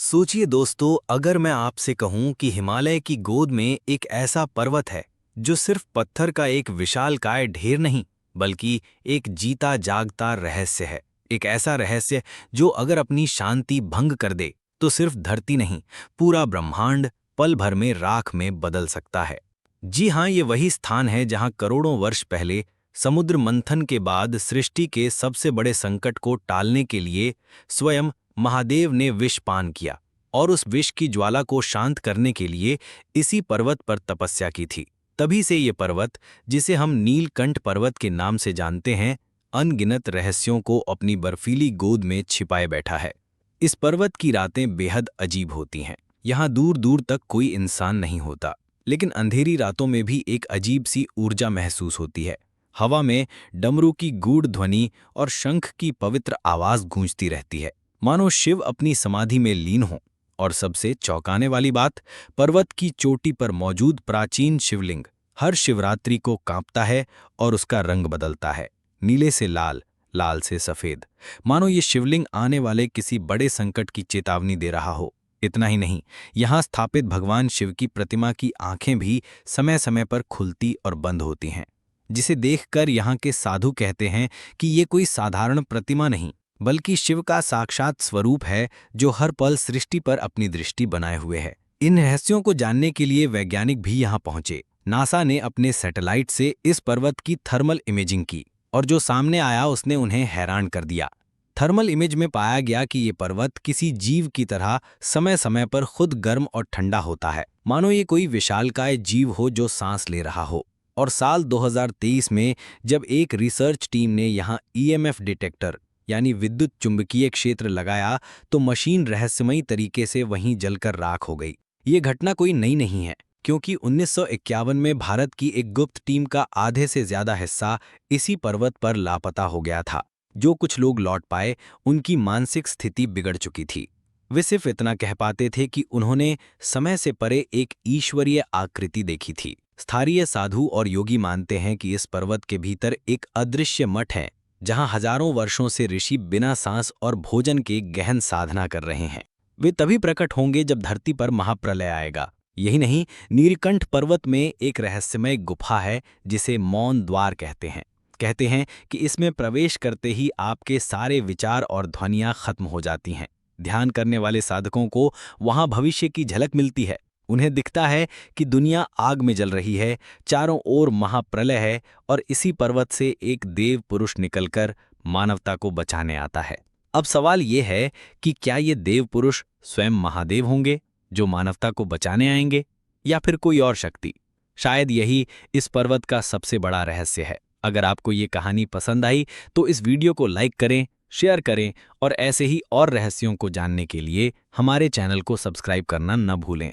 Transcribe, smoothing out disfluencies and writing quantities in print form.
सोचिए दोस्तों, अगर मैं आपसे कहूं कि हिमालय की गोद में एक ऐसा पर्वत है जो सिर्फ पत्थर का एक विशालकाय ढेर नहीं, बल्कि एक जीता जागता रहस्य है। एक ऐसा रहस्य जो अगर अपनी शांति भंग कर दे तो सिर्फ धरती नहीं, पूरा ब्रह्मांड पल भर में राख में बदल सकता है। जी हाँ, ये वही स्थान है जहां करोड़ों वर्ष पहले समुद्र मंथन के बाद सृष्टि के सबसे बड़े संकट को टालने के लिए स्वयं महादेव ने विष पान किया और उस विष की ज्वाला को शांत करने के लिए इसी पर्वत पर तपस्या की थी। तभी से ये पर्वत, जिसे हम नीलकंठ पर्वत के नाम से जानते हैं, अनगिनत रहस्यों को अपनी बर्फीली गोद में छिपाए बैठा है। इस पर्वत की रातें बेहद अजीब होती हैं। यहाँ दूर दूर तक कोई इंसान नहीं होता, लेकिन अंधेरी रातों में भी एक अजीब सी ऊर्जा महसूस होती है। हवा में डमरू की गूढ़ ध्वनि और शंख की पवित्र आवाज गूंजती रहती है, मानो शिव अपनी समाधि में लीन हो। और सबसे चौंकाने वाली बात, पर्वत की चोटी पर मौजूद प्राचीन शिवलिंग हर शिवरात्रि को कांपता है और उसका रंग बदलता है, नीले से लाल, लाल से सफेद, मानो ये शिवलिंग आने वाले किसी बड़े संकट की चेतावनी दे रहा हो। इतना ही नहीं, यहाँ स्थापित भगवान शिव की प्रतिमा की आंखें भी समय समय पर खुलती और बंद होती हैं, जिसे देखकर यहाँ के साधु कहते हैं कि ये कोई साधारण प्रतिमा नहीं, बल्कि शिव का साक्षात स्वरूप है जो हर पल सृष्टि पर अपनी दृष्टि बनाए हुए है। इन रहस्यों को जानने के लिए वैज्ञानिक भी यहाँ पहुंचे। नासा ने अपने सैटेलाइट से इस पर्वत की थर्मल इमेजिंग की और जो सामने आया उसने उन्हें हैरान कर दिया। थर्मल इमेज में पाया गया कि ये पर्वत किसी जीव की तरह समय समय पर खुद गर्म और ठंडा होता है, मानो ये कोई विशालकाय जीव हो जो सांस ले रहा हो। और साल 2023 में जब एक रिसर्च टीम ने यहाँ ईएमएफ डिटेक्टर यानी विद्युत चुंबकीय क्षेत्र लगाया, तो मशीन रहस्यमयी तरीके से वहीं जलकर राख हो गई। ये घटना कोई नई नहीं है, क्योंकि 1951 में भारत की एक गुप्त टीम का आधे से ज्यादा हिस्सा इसी पर्वत पर लापता हो गया था। जो कुछ लोग लौट पाए, उनकी मानसिक स्थिति बिगड़ चुकी थी। वे सिर्फ इतना कह पाते थे कि उन्होंने समय से परे एक ईश्वरीय आकृति देखी थी। स्थानीय साधु और योगी मानते हैं कि इस पर्वत के भीतर एक अदृश्य मठ है, जहां हजारों वर्षों से ऋषि बिना सांस और भोजन के गहन साधना कर रहे हैं। वे तभी प्रकट होंगे जब धरती पर महाप्रलय आएगा। यही नहीं, नीलकंठ पर्वत में एक रहस्यमय गुफा है जिसे मौन द्वार कहते हैं। कहते हैं कि इसमें प्रवेश करते ही आपके सारे विचार और ध्वनियां खत्म हो जाती हैं। ध्यान करने वाले साधकों को वहां भविष्य की झलक मिलती है। उन्हें दिखता है कि दुनिया आग में जल रही है, चारों ओर महाप्रलय है और इसी पर्वत से एक देव पुरुष निकलकर मानवता को बचाने आता है। अब सवाल ये है कि क्या ये देव पुरुष स्वयं महादेव होंगे जो मानवता को बचाने आएंगे, या फिर कोई और शक्ति? शायद यही इस पर्वत का सबसे बड़ा रहस्य है। अगर आपको ये कहानी पसंद आई तो इस वीडियो को लाइक करें, शेयर करें और ऐसे ही और रहस्यों को जानने के लिए हमारे चैनल को सब्सक्राइब करना न भूलें।